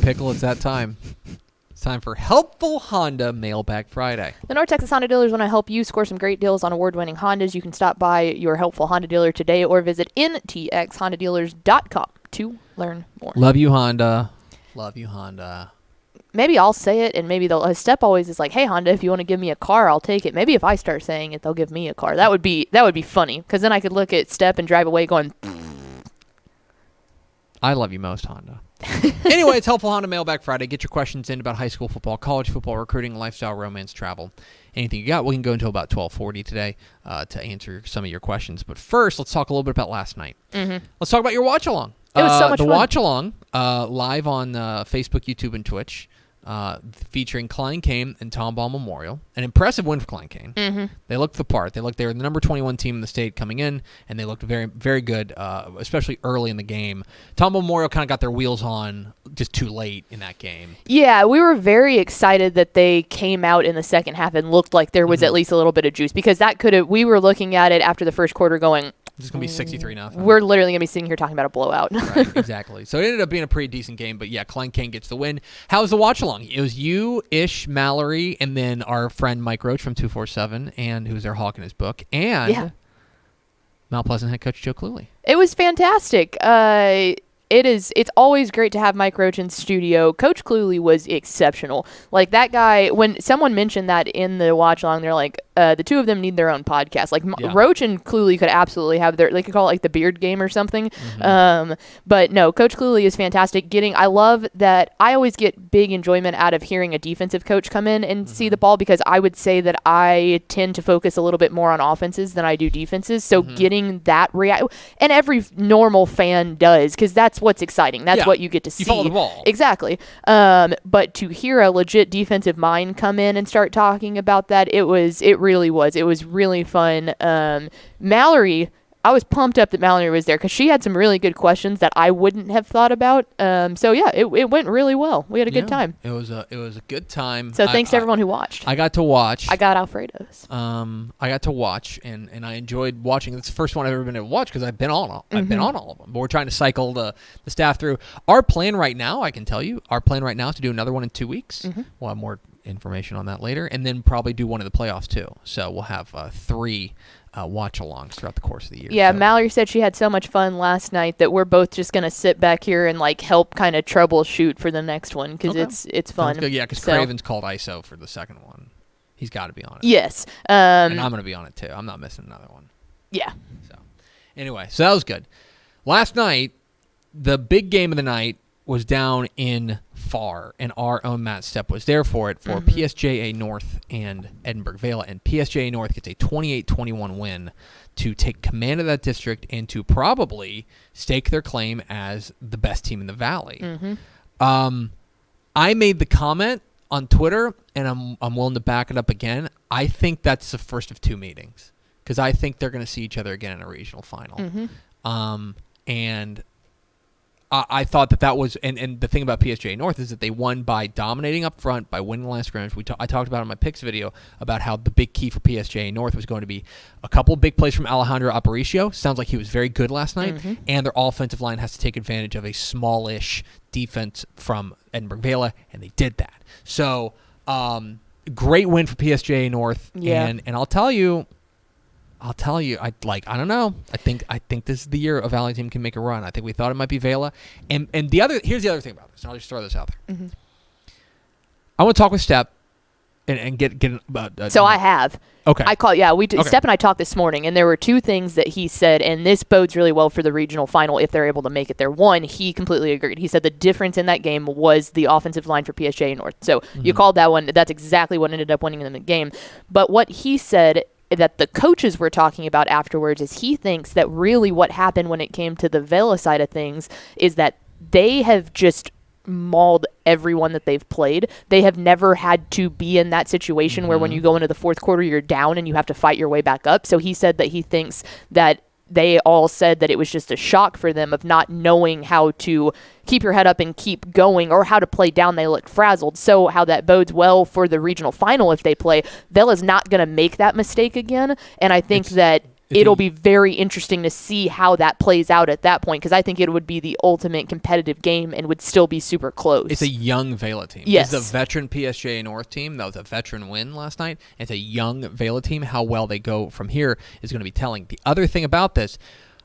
Pickle, it's that time. It's time for Helpful Honda Mailbag Friday. The North Texas Honda dealers want to help you score some great deals on award-winning Hondas. You can stop by your Helpful Honda dealer today or visit ntxhondadealers.com to learn more. Love you, Honda. Love you, Honda. Maybe I'll say it, and maybe they'll. Step always is like, "Hey Honda, if you want to give me a car, I'll take it." Maybe if I start saying it, they'll give me a car. That would be funny, because then I could look at Step and drive away going. I love you most, Honda. Anyway, it's Helpful Honda Mailbag Friday. Get your questions in about high school football, college football, recruiting, lifestyle, romance, travel, anything you got. We can go until about 12:40 today to answer some of your questions. But first, let's talk a little bit about last night. Mm-hmm. Let's talk about your watch along. It was so much fun. The watch along live on Facebook, YouTube, and Twitch. Featuring Klein Kane and Tom Ball Memorial. An impressive win for Klein Kane. Mm-hmm. They looked the part. They were the number 21 team in the state coming in, and they looked very, very good, especially early in the game. Tom Ball Memorial kind of got their wheels on just too late in that game. Yeah, we were very excited that they came out in the second half and looked like there was at least a little bit of juice, because that could have. We were looking at it after the first quarter going, It's going to be 63-0. We're literally going to be sitting here talking about a blowout. Right, exactly. So it ended up being a pretty decent game, but yeah, Klein Kane gets the win. How was the watch along? It was you, Ish, Mallory, and then our friend Mike Roach from 247, and who's their hawk in his book, and Mount Pleasant head coach Joe Cluley. It was fantastic. It's always great to have Mike Roach in studio. Coach Cluley was exceptional. Like, that guy, when someone mentioned that in the watch along, they're like, the two of them need their own podcast. Like, Roach and Cluley could absolutely have they could call it like the beard game or something. Mm-hmm. But no, Coach Cluley is fantastic. I love that. I always get big enjoyment out of hearing a defensive coach come in and see the ball, because I would say that I tend to focus a little bit more on offenses than I do defenses. So getting that and every normal fan does, because that's what's exciting. That's what you get to see. You follow the ball. Exactly. But to hear a legit defensive mind come in and start talking about that, it really was. It was really fun. Mallory, I was pumped up that Mallory was there, because she had some really good questions that I wouldn't have thought about. So yeah, it went really well. We had a good time. It was a good time. So thanks to everyone who watched. I got to watch. I got Alfredo's. I got to watch, and I enjoyed watching. It's the first one I've ever been able to watch, because I've been on all of them. But we're trying to cycle the staff through. Our plan right now, I can tell you, is to do another one in 2 weeks. Mm-hmm. We'll have more information on that later, and then probably do one of the playoffs too. So we'll have 3 watch-alongs throughout the course of the year. Yeah, so Mallory said she had so much fun last night that we're both just going to sit back here and help kind of troubleshoot for the next one, because it's fun. Sounds good. Yeah, because Craven's called ISO for the second one. He's got to be on it. Yes. And I'm going to be on it too. I'm not missing another one. Yeah. So anyway, that was good. Last night, the big game of the night was down in Farr, and our own Matt Stepp was there for it, for PSJA North and Edinburgh Vela, and PSJA North gets a 28-21 win to take command of that district and to probably stake their claim as the best team in the Valley. Mm-hmm. I made the comment on Twitter, and I'm willing to back it up again. I think that's the first of 2 meetings, because I think they're going to see each other again in a regional final. Mm-hmm. And I thought that was, and the thing about PSJA North is that they won by dominating up front, by winning the last scrimmage. I talked about in my picks video about how the big key for PSJA North was going to be a couple of big plays from Alejandro Aparicio. Sounds like he was very good last night. Mm-hmm. And their offensive line has to take advantage of a smallish defense from Edinburgh Vela, and they did that. So, great win for PSJA North. Yeah. And I'll tell you, I don't know. I think this is the year a Valley team can make a run. I think we thought it might be Vela. And here's the other thing about this, and I'll just throw this out there. Mm-hmm. I want to talk with Stepp and get about. So I have. Okay. Stepp and I talked this morning, and there were 2 things that he said, and this bodes really well for the regional final if they're able to make it there. One, he completely agreed. He said the difference in that game was the offensive line for PSJA North. So you called that one. That's exactly what ended up winning them the game. But what he said that the coaches were talking about afterwards is he thinks that really what happened when it came to the Vela side of things is that they have just mauled everyone that they've played. They have never had to be in that situation where when you go into the fourth quarter, you're down and you have to fight your way back up. So he said that he thinks that they all said that it was just a shock for them of not knowing how to keep your head up and keep going, or how to play down. They looked frazzled. So how that bodes well for the regional final if they play. Vela's not going to make that mistake again. And I think that it'll be very interesting to see how that plays out at that point, because I think it would be the ultimate competitive game and would still be super close. It's a young Vela team. Yes. It's a veteran PSJ North team. That was a veteran win last night. It's a young Vela team. How well they go from here is going to be telling. The other thing about this,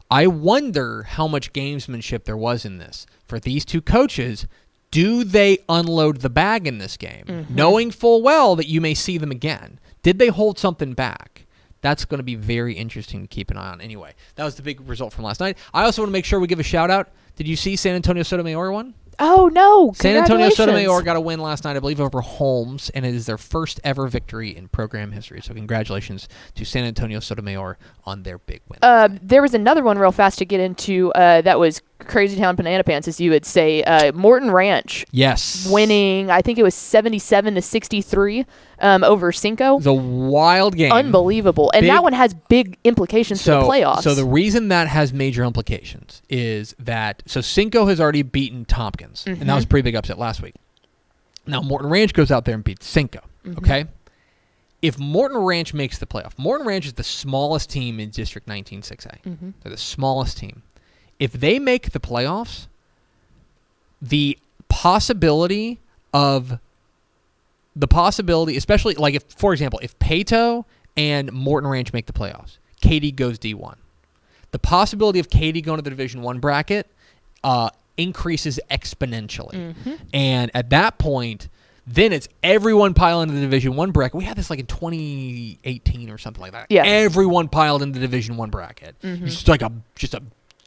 I wonder how much gamesmanship there was in this. For these two coaches, do they unload the bag in this game, knowing full well that you may see them again? Did they hold something back? That's going to be very interesting to keep an eye on. Anyway, that was the big result from last night. I also want to make sure we give a shout-out. Did you see San Antonio Sotomayor won? Oh, no. San Antonio Sotomayor got a win last night, I believe, over Holmes, and it is their first ever victory in program history. So congratulations to San Antonio Sotomayor on their big win. There was another one real fast to get into that was Crazy Town Banana Pants, as you would say. Morton Ranch. Yes. Winning, I think it was 77-63 over Cinco. The wild game. Unbelievable. And that one has big implications for the playoffs. So the reason that has major implications is that, Cinco has already beaten Tompkins, and that was a pretty big upset last week. Now Morton Ranch goes out there and beats Cinco, okay? If Morton Ranch makes the playoff, Morton Ranch is the smallest team in District 19 6A. They're the smallest team. If they make the playoffs, the possibility, especially like if, for example, if Pato and Morton Ranch make the playoffs, Katy goes D1. The possibility of Katy going to the Division I bracket increases exponentially. And at that point, then it's everyone piled into the Division I bracket. We had this like in 2018 or something like that. Yeah. Everyone piled into the Division I bracket. It's just like a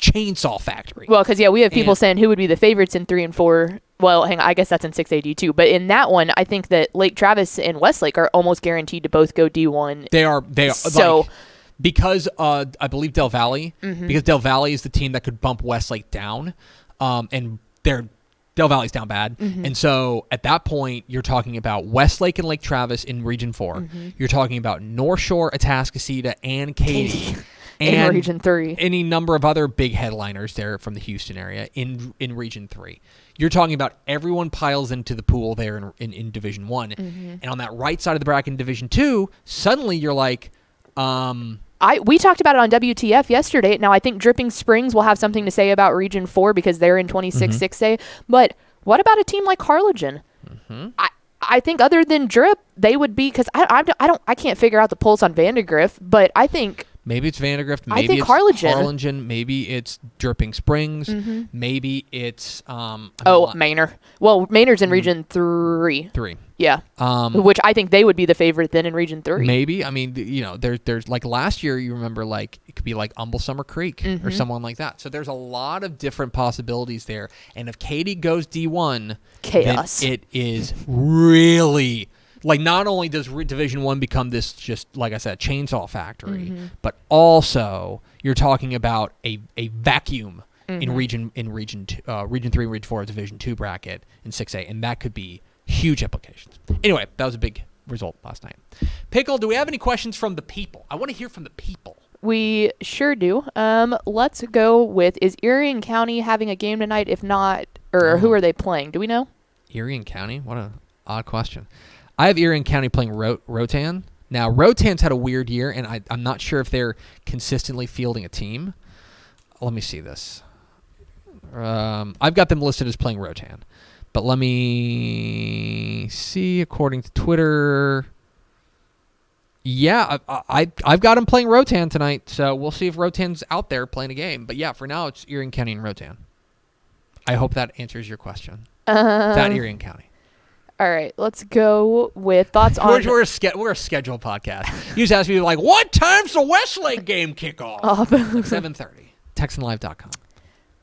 chainsaw factory. Well, because, we have people saying who would be the favorites in 3 and 4. Well, hang on, I guess that's in 6AD too. But in that one, I think that Lake Travis and Westlake are almost guaranteed to both go D1. They are. So, like, because I believe Del Valle, because Del Valle is the team that could bump Westlake down, and Del Valley's down bad. And so at that point, you're talking about Westlake and Lake Travis in Region 4. You're talking about North Shore, Atascocita, and Katy. In Region 3. Any number of other big headliners there from the Houston area in Region 3. You're talking about everyone piles into the pool there in Division 1. And on that right side of the bracket in Division 2, suddenly you're like... we talked about it on WTF yesterday. Now, I think Dripping Springs will have something to say about Region 4 because they're in 26 6A. But what about a team like Harlingen? I think other than Drip, they would be... Because I can't figure out the pulse on Vandergrift, but I think... Maybe it's Vandergrift. Maybe it's Harlingen. Maybe it's Dripping Springs. Maybe it's... Manor. Well, Manor's in Region 3. 3. Yeah. Which I think they would be the favorite then in Region 3. Maybe. I mean, there's like last year, you remember, like it could be like Humble Summer Creek or someone like that. So there's a lot of different possibilities there. And if Katy goes D1... Chaos. Then it is really... Like, not only does Division 1 become this, just like I said, chainsaw factory, but also you're talking about a vacuum in Region 2, Region 3, Region 4 Division 2 bracket in 6A, and that could be huge implications. Anyway, that was a big result last night. Pickle, do we have any questions from the people? I want to hear from the people. We sure do. Let's go with, is Erie County having a game tonight? If not, or who are they playing? Do we know? Erie County? What an odd question. I have Erie County playing Rotan. Now, Rotan's had a weird year, and I'm not sure if they're consistently fielding a team. Let me see this. I've got them listed as playing Rotan. But let me see, according to Twitter. Yeah, I've got them playing Rotan tonight, so we'll see if Rotan's out there playing a game. But yeah, for now, it's Erie County and Rotan. I hope that answers your question. That Erie County. All right, let's go with thoughts on... We're a scheduled podcast. You just asked me, like, what time's the Westlake game kickoff? 7:30. TexanLive.com.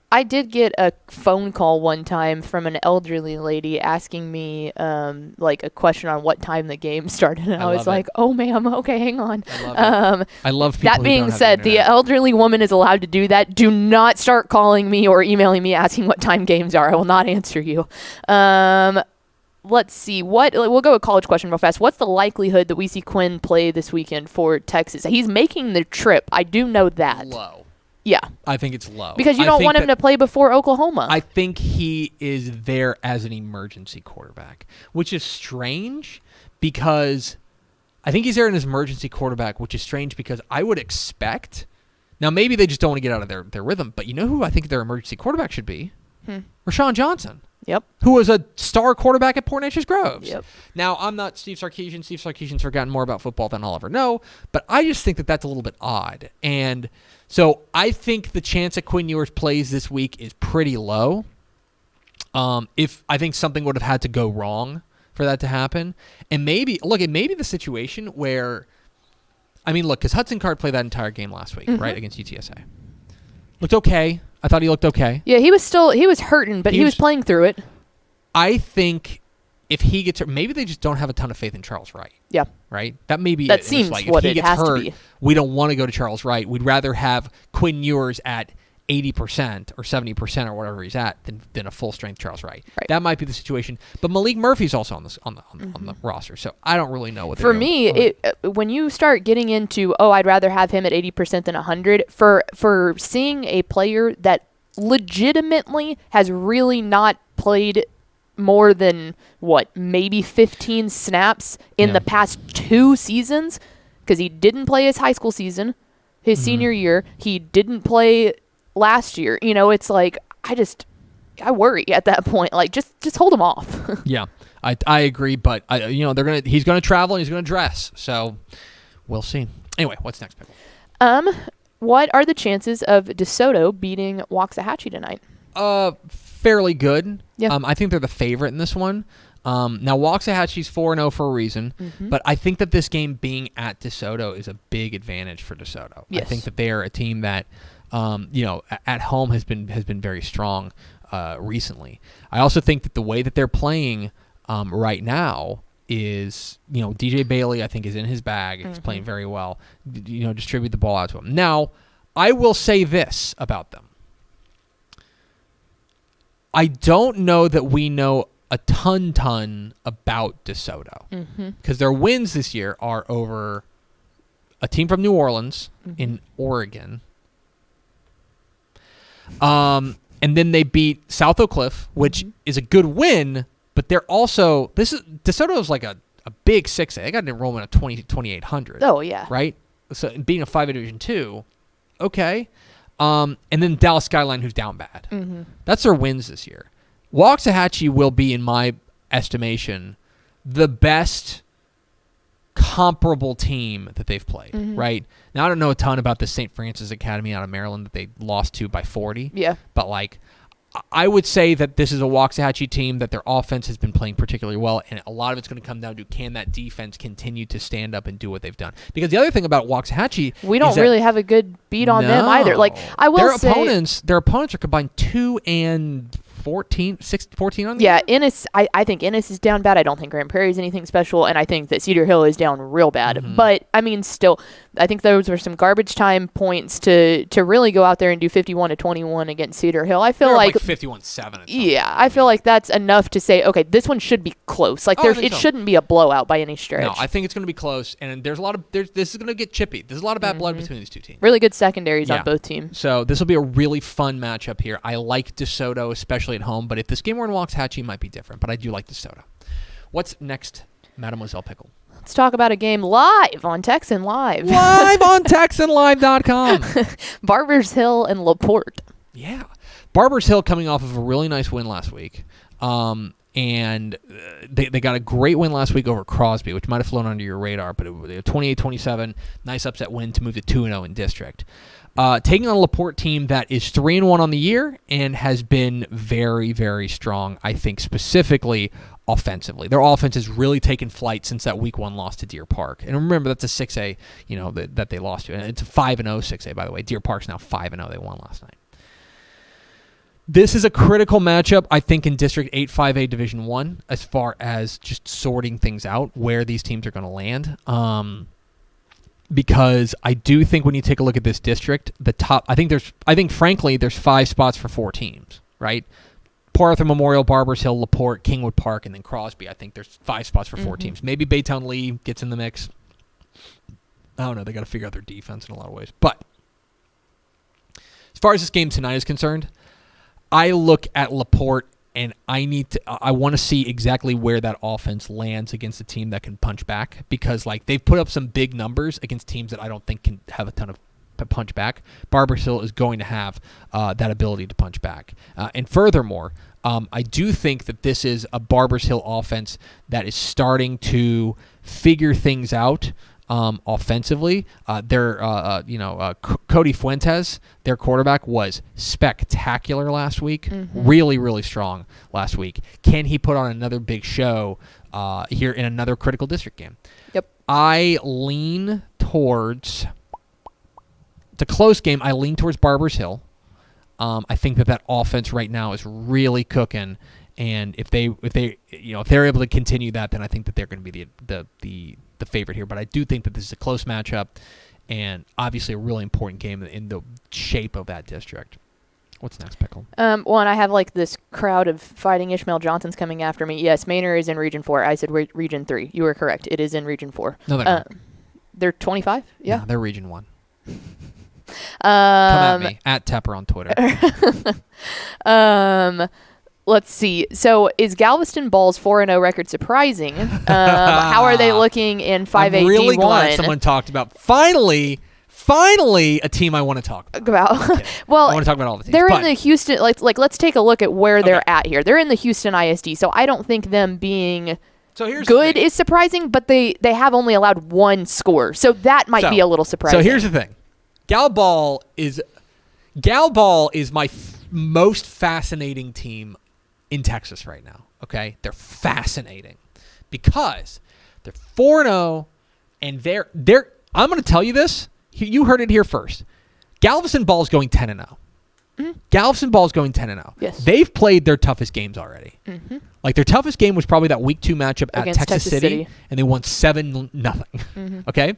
I did get a phone call one time from an elderly lady asking me, like, a question on what time the game started. And I was like, oh, ma'am, okay, hang on. I love people. That being said, the elderly woman is allowed to do that. Do not start calling me or emailing me asking what time games are. I will not answer you. Let's see. We'll go with college question real fast. What's the likelihood that we see Quinn play this weekend for Texas? He's making the trip. I do know that. Low. Yeah. I think it's low. Because you don't want him to play before Oklahoma. I think he is there as an emergency quarterback, which is strange because I think he's there in his emergency quarterback, which is strange because I would expect. Now, maybe they just don't want to get out of their rhythm, but you know who I think their emergency quarterback should be? Rashawn Johnson. Yep. Who was a star quarterback at Port Neches Groves. Yep. Now, I'm not Steve Sarkisian. Steve Sarkisian's forgotten more about football than I'll ever know, but I just think that that's a little bit odd. And so I think the chance that Quinn Ewers plays this week is pretty low. If I think something would have had to go wrong for that to happen. And maybe, look, it may be the situation where, I mean, look, because Hudson Card played that entire game last week, right, against UTSA. Looked okay. I thought he looked okay. Yeah, he was hurting, but he was playing through it. I think if he gets hurt, maybe they just don't have a ton of faith in Charles Wright. Yeah. Right? That may be That seems like, what if he it gets has hurt, to be. we don't want to go to Charles Wright. We'd rather have Quinn Ewers at 80% or 70% or whatever he's at than a full strength Charles Wright. Right. That might be the situation. But Malik Murphy's also on the roster, so I don't really know what they're For doing. me, when you start getting into, I'd rather have him at 80% than 100, for seeing a player that legitimately has really not played more than, maybe 15 snaps in the past 2 seasons, because he didn't play his high school season, his senior year. He didn't play last year. It's like, I worry at that point. Like, just hold him off. Yeah, I agree, but he's gonna travel and he's gonna dress, so we'll see. Anyway, what's next, Pickle? What are the chances of Desoto beating Waxahachie tonight? Fairly good. Yeah. I think they're the favorite in this one. Now, Waxahachie's 4-0 for a reason, but I think that this game being at Desoto is a big advantage for Desoto. Yes. I think that they are a team that, at home has been very strong recently. I also think that the way that they're playing right now is, DJ Bailey, I think, is in his bag. He's playing very well. Distribute the ball out to him. Now, I will say this about them. I don't know that we know a ton about Desoto because their wins this year are over a team from New Orleans in Oregon. And then they beat South Oak Cliff, which is a good win, but they're also DeSoto is like a big 6A. They got an enrollment of 2,800. Oh yeah, right. So being a 5A Division 2, okay. And then Dallas Skyline, who's down bad. That's their wins this year. Waxahachie will be, in my estimation, the best comparable team that they've played, right? Now, I don't know a ton about the St. Francis Academy out of Maryland that they lost to by 40. Yeah. But, I would say that this is a Waxahachie team that their offense has been playing particularly well, and a lot of it's going to come down to, can that defense continue to stand up and do what they've done? Because the other thing about Waxahachie, we don't really have a good beat on them either. Like, I will say, their opponents are combined 2 and 14 on the year. Ennis, I think Ennis is down bad. I don't think Grand Prairie is anything special, and I think that Cedar Hill is down real bad. But I mean, still, I think those were some garbage time points to really go out there and do 51-21 against Cedar Hill. I feel like 51-7. Yeah, I feel like that's enough to say, okay, this one should be close. Like, it shouldn't be a blowout by any stretch. No, I think it's going to be close, and there's a lot of this is going to get chippy. There's a lot of bad blood between these two teams. Really good secondaries on both teams. So this will be a really fun matchup here. I like DeSoto, especially at home, but if this game were in Waxahachie, it might be different. But I do like DeSoto. What's next, Mademoiselle Pickle? Let's talk about a game live on Texan Live. Live on TexanLive.com. Barbers Hill and LaPorte. Yeah. Barbers Hill coming off of a really nice win last week. And they got a great win last week over Crosby, which might have flown under your radar, but it was a 28-27, nice upset win to move to 2-0 in district. Taking on a LaPorte team that is 3-1 on the year and has been very, very strong, I think, specifically offensively. Their offense has really taken flight since that week 1 loss to Deer Park. And remember, that's a 6A, that they lost to. And it's a 5-0 6A, by the way. Deer Park's now 5-0. They won last night. This is a critical matchup, I think, in District 8 5A Division 1 as far as just sorting things out, where these teams are going to land. Because I do think when you take a look at this district, I think frankly there's 5 spots for 4 teams, right? Port Arthur Memorial, Barbers Hill, LaPorte, Kingwood Park, and then Crosby. I think there's 5 spots for 4 teams. Maybe Baytown Lee gets in the mix. I don't know. They got to figure out their defense in a lot of ways. But as far as this game tonight is concerned, I look at LaPorte And I want to see exactly where that offense lands against a team that can punch back, because like they've put up some big numbers against teams that I don't think can have a ton of punch back. Barbers Hill is going to have that ability to punch back. And furthermore, I do think that this is a Barbers Hill offense that is starting to figure things out offensively. Cody Fuentes, their quarterback, was spectacular last week. Really, really strong last week. Can he put on another big show here in another critical district game? Yep. I lean towards... It's a close game. I lean towards Barbers Hill. I think that offense right now is really cooking, and if they're able to continue that, then I think that they're going to be the favorite here. But I do think that this is a close matchup, and obviously a really important game in the shape of that district. What's next, Pickle? And I have like this crowd of fighting Ishmael Johnsons coming after me. Yes, Manor is in Region 4. I said Region 3. You were correct. It is in Region 4. No, they're not. They're 25? Yeah. No, they're Region 1. Come at me, at Tepper on Twitter. Let's see. So is Galveston Ball's 4-0 record surprising? How are they looking in 5A I'm really D1? glad someone talked about finally a team I want to talk about. Well, I want to talk about all the teams. They're in the Houston. Like let's take a look at where they're at here. They're in the Houston ISD. So I don't think them being good is surprising, but they have only allowed one score, so that might be a little surprising. So here's the thing. Gal Ball is my most fascinating team in Texas right now. Okay, they're fascinating because they're 4-0, and they're. I'm going to tell you this. You heard it here first. Galveston Ball is going 10-0. Galveston Ball is going 10-0. Yes, they've played their toughest games already. Like their toughest game was probably that week 2 matchup at Texas City, and they won 7-0. Okay.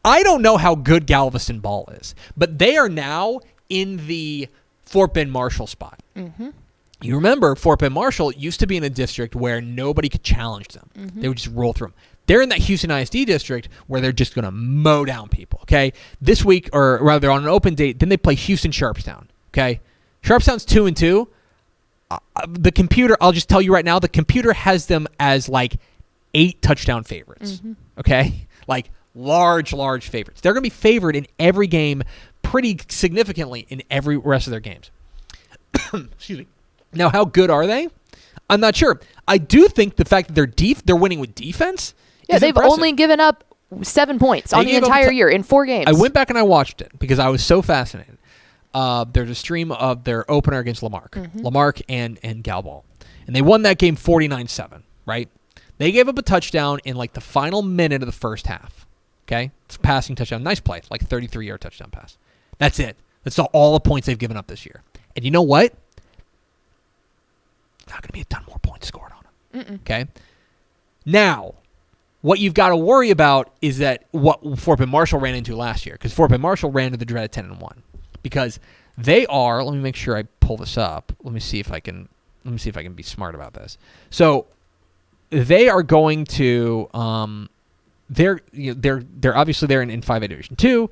I don't know how good Galveston Ball is, but they are now in the Fort Bend Marshall spot. You remember Fort Bend Marshall used to be in a district where nobody could challenge them. They would just roll through them. They're in that Houston ISD district where they're just going to mow down people, okay? This week, or rather on an open date, then they play Houston Sharpstown, okay? Sharpstown's 2-2. The computer, I'll just tell you right now, the computer has them as like 8 touchdown favorites, okay? Like large favorites. They're going to be favored in every game pretty significantly in every rest of their games. Excuse me. Now, how good are they? I'm not sure. I do think the fact that they're winning with defense. Yeah, they've only given up 7 points on the entire year in 4 games. I went back and I watched it because I was so fascinated. There's a stream of their opener against Lamarck and Gal Ball. And they won that game 49-7, right? They gave up a touchdown in like the final minute of the first half. Okay? It's a passing touchdown. Nice play. Like 33-yard touchdown pass. That's it. That's all the points they've given up this year. And you know what? Not going to be a ton more points scored on them. Okay? Now, what you've got to worry about is that what Fort Bend Marshall ran into last year. Because Fort Bend Marshall ran to the dreaded 10-1. Because they are, let me make sure I pull this up. Let me see if I can be smart about this. So they are going to they're obviously they're in 5A Division 2.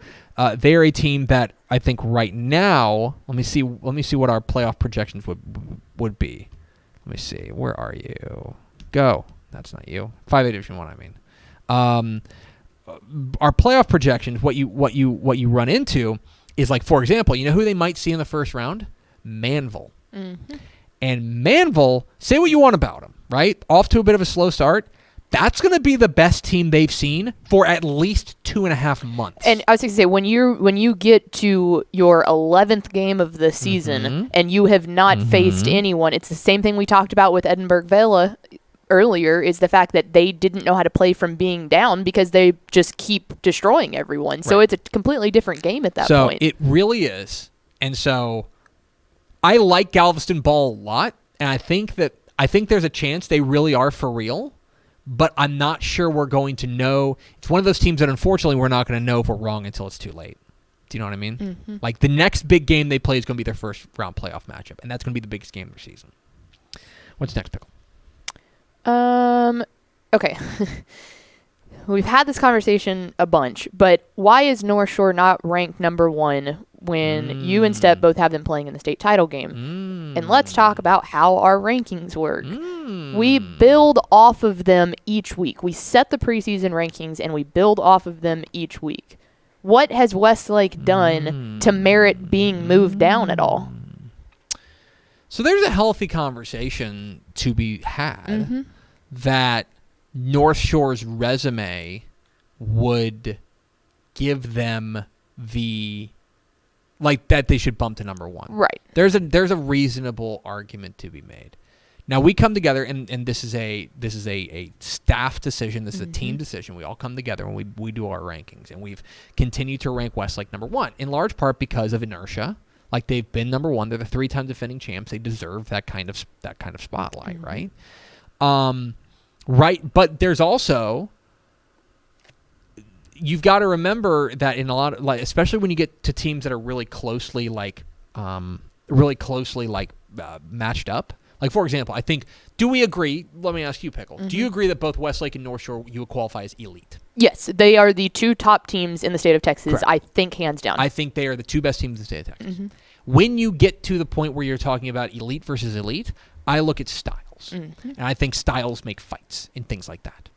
They're a team that I think right now, let me see what our playoff projections would be. Let me see. Where are you? Go. That's not you. 5A Division 1, I mean. Our playoff projections, what you run into is, like, for example, you know who they might see in the first round? Manville. And Manville, say what you want about them, right? Off to a bit of a slow start. That's going to be the best team they've seen for at least 2.5 months. And I was going to say, when you get to your 11th game of the season and you have not faced anyone, it's the same thing we talked about with Edinburgh Vela earlier, is the fact that they didn't know how to play from being down because they just keep destroying everyone. So it's a completely different game at that point. So it really is. And so I like Galveston Ball a lot, and I think there's a chance they really are for real. But I'm not sure we're going to know. It's one of those teams that, unfortunately, we're not going to know if we're wrong until it's too late. Do you know what I mean? Like, the next big game they play is going to be their first round playoff matchup, and that's going to be the biggest game of their season. What's next, Pickle? Okay. We've had this conversation a bunch, but why is North Shore not ranked number 1 when you and Step both have them playing in the state title game? And let's talk about how our rankings work. We build off of them each week. We set the preseason rankings, and we build off of them each week. What has Westlake done to merit being moved down at all? So there's a healthy conversation to be had that North Shore's resume would give them that they should bump to number 1. Right. There's a reasonable argument to be made. Now we come together, and this is a staff decision. This is a team decision. We all come together and we do our rankings, and we've continued to rank Westlake number 1 in large part because of inertia. Like, they've been number 1. They're the 3-time defending champs. They deserve that kind of spotlight, right? Right. But there's also, you've got to remember that in a lot of, like, especially when you get to teams that are really closely matched up. Like, for example, I think, do we agree? Let me ask you, Pickle. Do you agree that both Westlake and North Shore you would qualify as elite? Yes, they are the 2 top teams in the state of Texas. Correct. I think hands down. I think they are the 2 best teams in the state of Texas. When you get to the point where you're talking about elite versus elite, I look at styles. And I think styles make fights and things like that.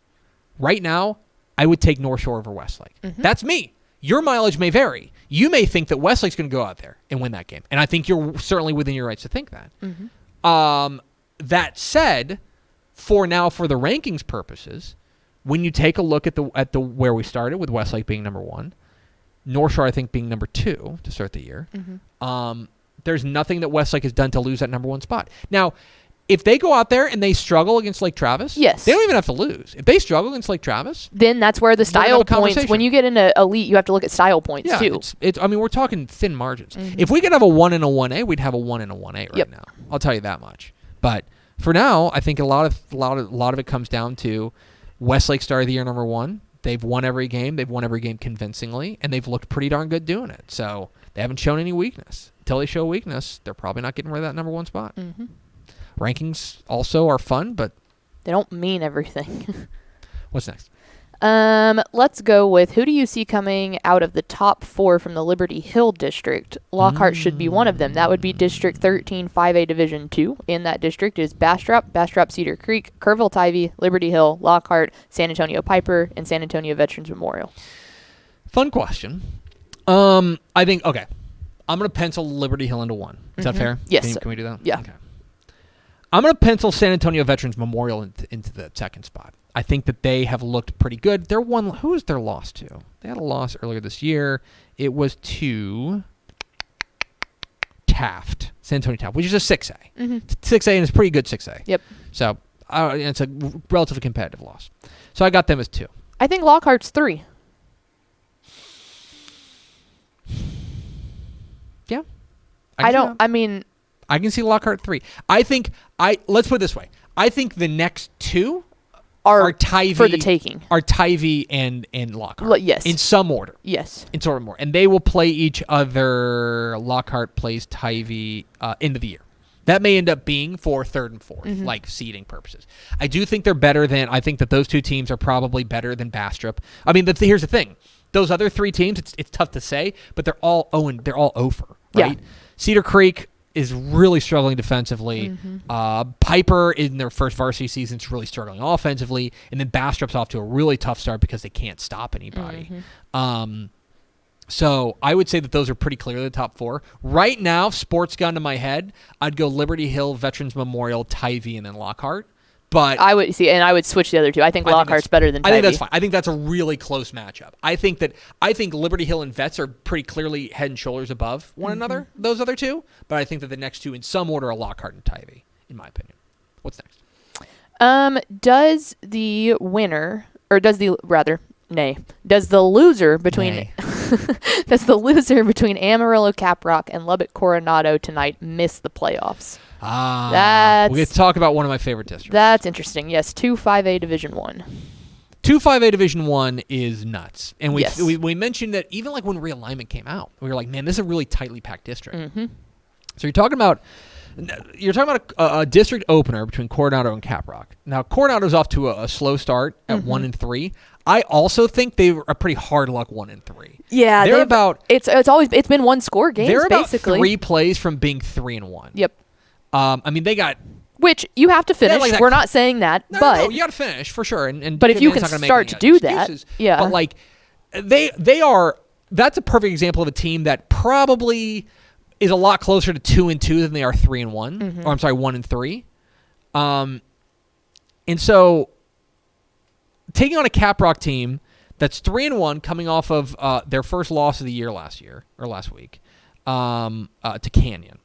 Right now, I would take North Shore over Westlake. That's me. Your mileage may vary. You may think that Westlake's going to go out there and win that game. And I think you're certainly within your rights to think that. That said, for the rankings purposes, when you take a look at the where we started with Westlake being number 1, North Shore I think being number 2 to start the year, there's nothing that Westlake has done to lose that number 1 spot. Now, if they go out there and they struggle against Lake Travis, they don't even have to lose. If they struggle against Lake Travis, then that's where the style points. When you get into elite, you have to look at style points too. I mean, we're talking thin margins. If we could have a 1 and a 1A, we'd have a 1 and a 1A right now. I'll tell you that much. But for now, I think a lot of it comes down to Westlake started the year number 1. They've won every game. They've won every game convincingly, and they've looked pretty darn good doing it. So they haven't shown any weakness. Until they show weakness, they're probably not getting rid of that number 1 spot. Rankings also are fun, but they don't mean everything. What's next? Let's go with, who do you see coming out of the top 4 from the Liberty Hill district? Lockhart should be one of them. That would be District 13, 5A Division 2. In that district is Bastrop, Cedar Creek, Kerrville-Tivy, Liberty Hill, Lockhart, San Antonio Piper, and San Antonio Veterans Memorial. Fun question. I think, okay, I'm going to pencil Liberty Hill into 1. Is that fair? Yes. Can we do that? Yeah. Okay. I'm going to pencil San Antonio Veterans Memorial into the 2nd spot. I think that they have looked pretty good. Who is their loss to? They had a loss earlier this year. It was to Taft, San Antonio Taft, which is a 6A. 6A, and it's a pretty good 6A. Yep. So it's a relatively competitive loss. So I got them as 2. I think Lockhart's 3. Yeah. I can see Lockhart 3. Let's put it this way. I think the next 2 are Tivy for the taking. Are Tivy and Lockhart. Yes. In some order. Yes. In sort of more. And they will play each other. Lockhart plays Tivy end of the year. That may end up being for 3rd and 4th, like seeding purposes. I do think they're better than, I think that those 2 teams are probably better than Bastrop. I mean, here's the thing. Those other 3 teams, it's tough to say, but they're all over, right? Yeah. Cedar Creek is really struggling defensively. Piper in their first varsity season is really struggling offensively, and then Bastrop's off to a really tough start because they can't stop anybody. So I would say that those are pretty clearly the top 4. Right now, sports gun to my head, I'd go Liberty Hill, Veterans Memorial, Tivy, and then Lockhart. But I would switch the other 2. I think Lockhart's better than Tivy. I think that's fine. I think that's a really close matchup. I think Liberty Hill and Vets are pretty clearly head and shoulders above one another, those other 2. But I think that the next 2 in some order are Lockhart and Tivy, in my opinion. What's next? Does the loser between does the loser between Amarillo Caprock and Lubbock Coronado tonight miss the playoffs? We get to talk about one of my favorite districts. That's interesting. Yes, 2 5A Division 1. 2 5A Division 1 is nuts. And we mentioned that even like when realignment came out, we were like, man, this is a really tightly packed district. So you're talking about a district opener between Coronado and Caprock. Now, Coronado's off to a slow start at 1 and 3. I also think they were a pretty hard luck 1 and 3. Yeah, it's been 1 score games. They're about basically 3 plays from being 3 and 1. Yep. I mean, they got. Which you have to finish. like that- We're not saying that, No, you got to finish for sure. And but if you Man's can not gonna make start any to do excuses. that, yeah. But like, they are. That's a perfect example of a team that probably is a lot closer to 2-2 than they are 3-1. Or I'm sorry, 1-3. And so, taking on a Caprock team that's 3-1, coming off of their first loss of the year last week, to Canyon.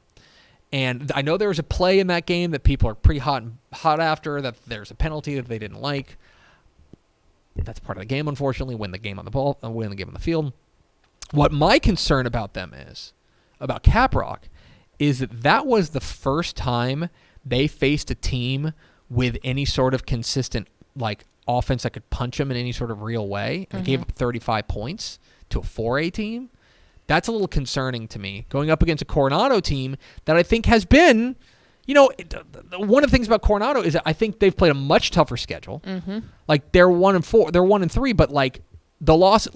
And I know there was a play in that game that people are pretty hot after, that there's a penalty that they didn't like. That's part of the game, unfortunately. Win the game on the field. What my concern about them is, about Caprock, is that was the first time they faced a team with any sort of consistent like offense that could punch them in any sort of real way, and gave up 35 points to a 4A team. That's a little concerning to me, going up against a Coronado team that I think has been, one of the things about Coronado is that I think they've played a much tougher schedule. Like they're 1-4, they're 1-3, but like the loss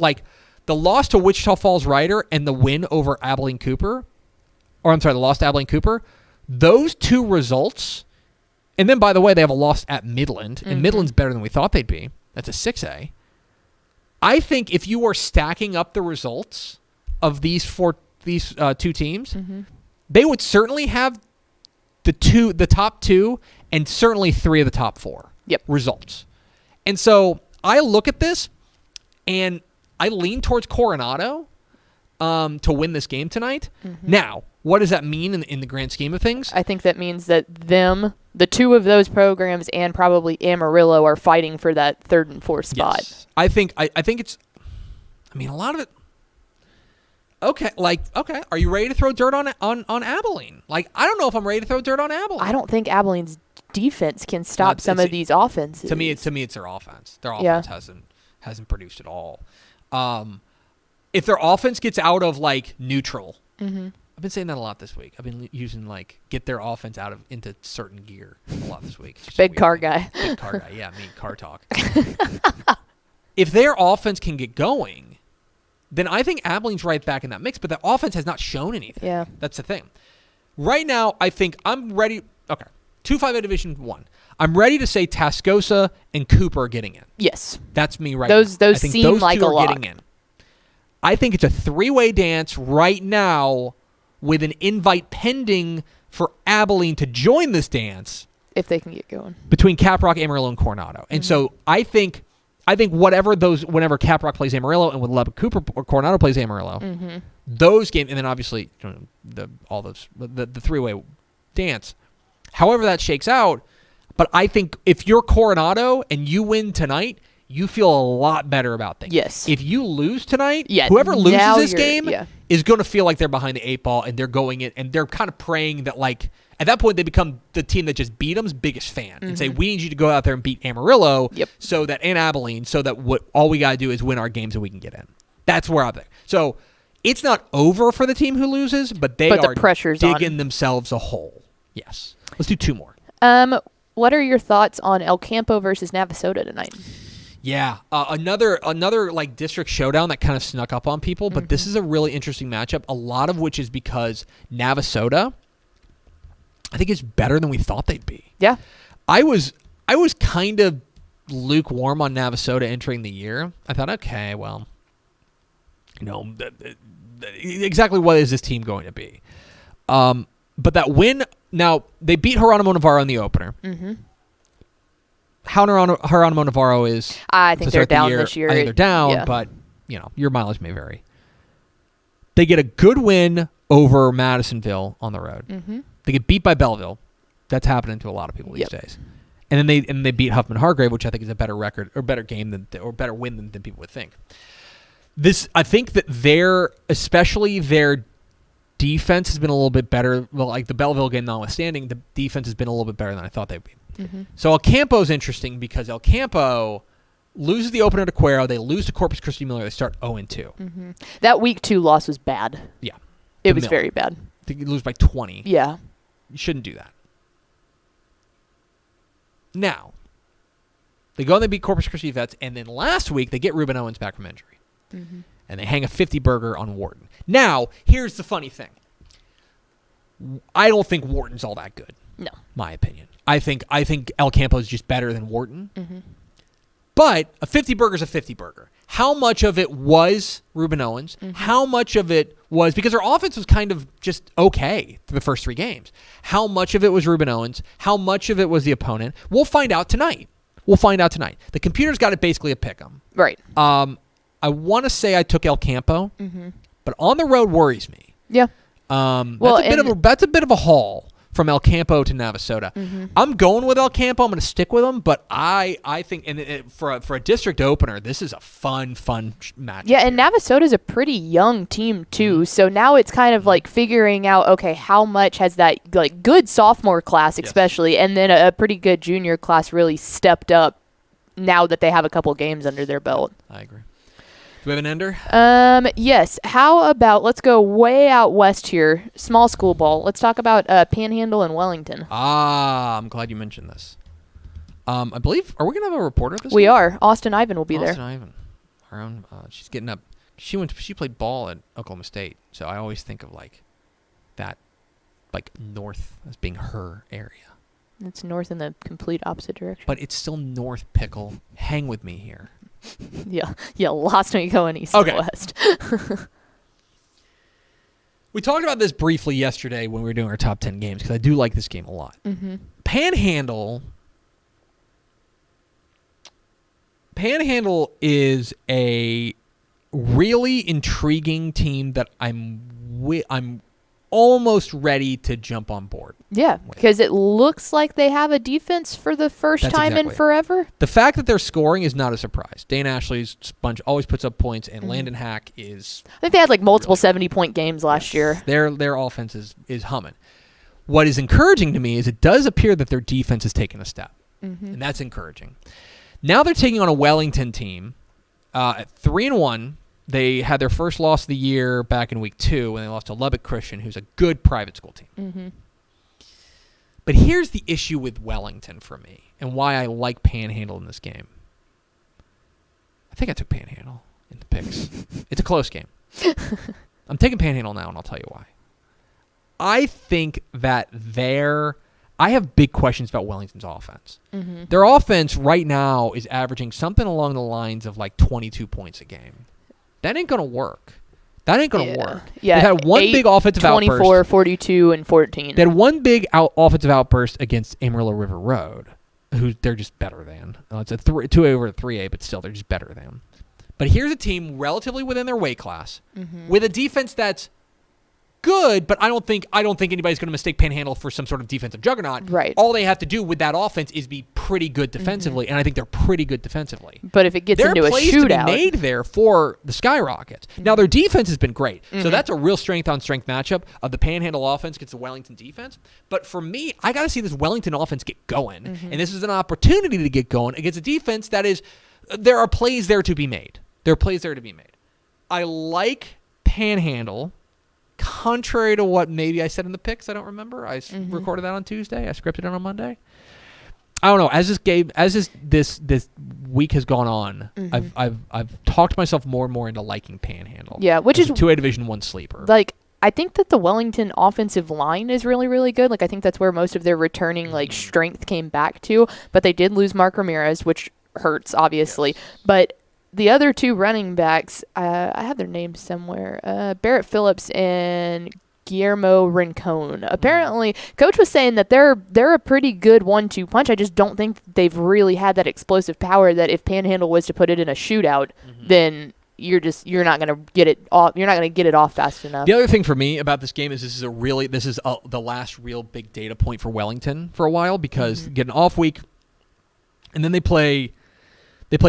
to Wichita Falls Rider and the win over Abilene Cooper, the loss to Abilene Cooper, those two results, and then by the way, they have a loss at Midland, and Midland's better than we thought they'd be. That's a 6A. I think if you were stacking up the results of these two teams, they would certainly have the top two and certainly 3 of the top 4 results. And so I look at this and I lean towards Coronado to win this game tonight. Now, what does that mean in the grand scheme of things? I think that means that the two of those programs and probably Amarillo are fighting for that 3rd and 4th spot. Yes. I think it's, I mean, a lot of it. Okay. Are you ready to throw dirt on Abilene? Like, I don't know if I'm ready to throw dirt on Abilene. I don't think Abilene's defense can stop some of these offenses. To me, it's their offense. Their offense hasn't produced at all. If their offense gets out of like neutral, I've been saying that a lot this week. I've been using like get their offense into certain gear a lot this week. Big car guy. Big car guy. Yeah, me car talk. If their offense can get going, then I think Abilene's right back in that mix. But the offense has not shown anything. Yeah, that's the thing. Right now, I think I'm ready. Okay, 2-5A Division 1. I'm ready to say Tascosa and Cooper are getting in. Yes, that's me right those now. Those seem like a lock. Getting in. I think it's a 3-way dance right now, with an invite pending for Abilene to join this dance if they can get going between Caprock, Amarillo, and Coronado. And so I think whenever Caprock plays Amarillo and when Lubbock Cooper or Coronado plays Amarillo, those games, and then obviously the 3-way dance, however that shakes out. But I think if you're Coronado and you win tonight, you feel a lot better about things. Yes. If you lose tonight, whoever loses this game is going to feel like they're behind the 8 ball, and they're going in, and they're kind of praying that, like, at that point they become the team that just beat them's biggest fan and say, we need you to go out there and beat Amarillo and Abilene so that all we got to do is win our games and we can get in. That's where I'm there. So it's not over for the team who loses, but they are digging themselves a hole. Yes. Let's do 2 more. What are your thoughts on El Campo versus Navasota tonight? Yeah, another like district showdown that kind of snuck up on people, but this is a really interesting matchup, a lot of which is because Navasota, I think, is better than we thought they'd be. Yeah. I was kind of lukewarm on Navasota entering the year. I thought, okay, well, exactly what is this team going to be? But that win, now, they beat Geronimo Navarro in the opener. How Geronimo Navarro is, I think they're down this year. I think they're down, but your mileage may vary. They get a good win over Madisonville on the road. They get beat by Belleville. That's happening to a lot of people these days. And then they beat Huffman Hargrave, which I think is a better record or better game or better win than people would think. I think that especially their defense has been a little bit better. Well, like the Belleville game notwithstanding, the defense has been a little bit better than I thought they'd be. So El Campo is interesting because El Campo loses the opener to Cuero. They lose to Corpus Christi Miller. They start 0-2. That week 2 loss was bad. Yeah. It was very bad. They lose by 20. Yeah. You shouldn't do that. Now, they go and they beat Corpus Christi Vets, and then last week they get Ruben Owens back from injury. And they hang a 50 burger on Wharton. Now, here's the funny thing. I don't think Wharton's all that good. No. My opinion. I think El Campo is just better than Wharton. Mm-hmm. But a 50 burger is a 50 burger. How much of it was Ruben Owens? Mm-hmm. How much of it was, because their offense was kind of just okay for the first 3 games. How much of it was Ruben Owens? How much of it was the opponent? We'll find out tonight. The computer's got it basically a pick 'em. Right. I want to say I took El Campo, but on the road worries me. Yeah. That's a bit of a haul from El Campo to Navasota. I'm going with El Campo. I'm going to stick with them, but I think for a district opener, this is a fun match. Yeah, and Navasota's a pretty young team too, so now it's kind of like figuring out, okay, how much has that like good sophomore class especially, and then a pretty good junior class really stepped up now that they have a couple games under their belt. I agree. Do we have an ender? Yes. How about let's go way out west here, small school ball. Let's talk about Panhandle and Wellington. I'm glad you mentioned this. I believe, are we going to have a reporter this week? We are. Austin Ivan will be there. Austin Ivan. Our own, she's getting up. She played ball at Oklahoma State, so I always think of like that, like north as being her area. It's north in the complete opposite direction. But it's still North Pickle. Hang with me here. Yeah, lost when you go in east and west. We talked about this briefly yesterday when we were doing our top 10 games because I do like this game a lot. Panhandle is a really intriguing team that I'm almost ready to jump on board. Yeah, because it looks like they have a defense for the first time in forever. The fact that they're scoring is not a surprise. Dane Ashley's sponge always puts up points, and Landon Hack is... I think they had like multiple 70-point games last year. Their offense is humming. What is encouraging to me is it does appear that their defense has taken a step, and that's encouraging. Now they're taking on a Wellington team at 3-1. They had their first loss of the year back in week 2 when they lost to Lubbock Christian, who's a good private school team. But here's the issue with Wellington for me and why I like Panhandle in this game. I think I took Panhandle in the picks. It's a close game. I'm taking Panhandle now, and I'll tell you why. I think that I have big questions about Wellington's offense. Their offense right now is averaging something along the lines of like 22 points a game. That ain't going to work. Yeah. They had one big offensive 24, outburst. 24, 42, and 14. They had one big offensive outburst against Amarillo River Road, who they're just better than. It's a 2A over a 3A, but still, they're just better than. But here's a team relatively within their weight class with a defense that's good, but I don't think anybody's going to mistake Panhandle for some sort of defensive juggernaut. Right. All they have to do with that offense is be pretty good defensively, and I think they're pretty good defensively. But if it gets into a shootout, there are plays to be made there for the Skyrockets. Now their defense has been great, so that's a real strength-on-strength matchup of the Panhandle offense against the Wellington defense. But for me, I got to see this Wellington offense get going, and this is an opportunity to get going against a defense that is. There are plays there to be made. I like Panhandle. Contrary to what maybe I said in the picks, I don't remember. I recorded that on Tuesday. I scripted it on Monday. I don't know. As this week has gone on, I've talked myself more and more into liking Panhandle. Yeah, which is a 2A Division I sleeper. Like I think that the Wellington offensive line is really, really good. Like I think that's where most of their returning like strength came back to. But they did lose Mark Ramirez, which hurts obviously. Yes. But the other two running backs, I have their names somewhere. Barrett Phillips and Guillermo Rincon. Apparently, Coach was saying that they're a pretty good 1-2 punch. I just don't think they've really had that explosive power that if Panhandle was to put it in a shootout, then you're not going to get it off. You're not going to get it off fast enough. The other thing for me about this game is this is the last real big data point for Wellington for a while because get an off week, and then they play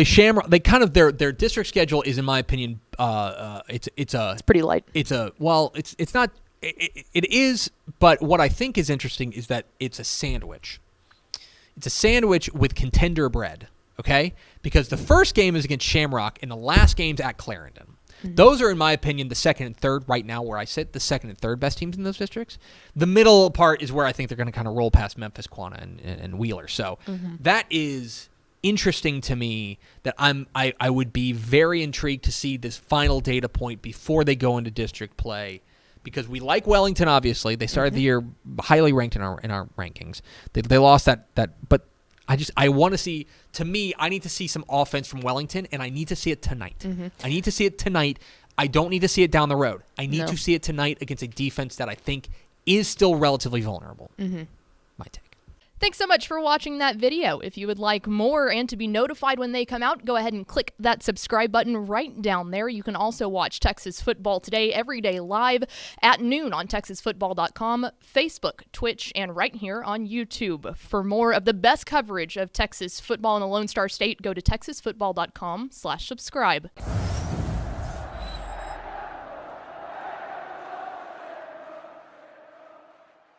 Shamrock. They kind of their district schedule is, in my opinion, it's pretty light. It's not. It is, but what I think is interesting is that it's a sandwich. It's a sandwich with contender bread. Okay, because the first game is against Shamrock, and the last game's at Clarendon. Those are, in my opinion, the second and third right now where I sit, the second and third best teams in those districts. The middle part is where I think they're going to kind of roll past Memphis, Quanah, and Wheeler. So that is interesting to me that I would be very intrigued to see this final data point before they go into district play because we like Wellington. Obviously, they started the year highly ranked in our rankings. They lost that, but I want to see. To me, I need to see some offense from Wellington, and I need to see it tonight. I need to see it tonight. I don't need to see it down the road. I need to see it tonight against a defense that I think is still relatively vulnerable. My take. Thanks so much for watching that video. If you would like more and to be notified when they come out, go ahead and click that subscribe button right down there. You can also watch Texas Football Today every day live at noon on TexasFootball.com, Facebook, Twitch, and right here on YouTube. For more of the best coverage of Texas football in the Lone Star State, go to TexasFootball.com/subscribe.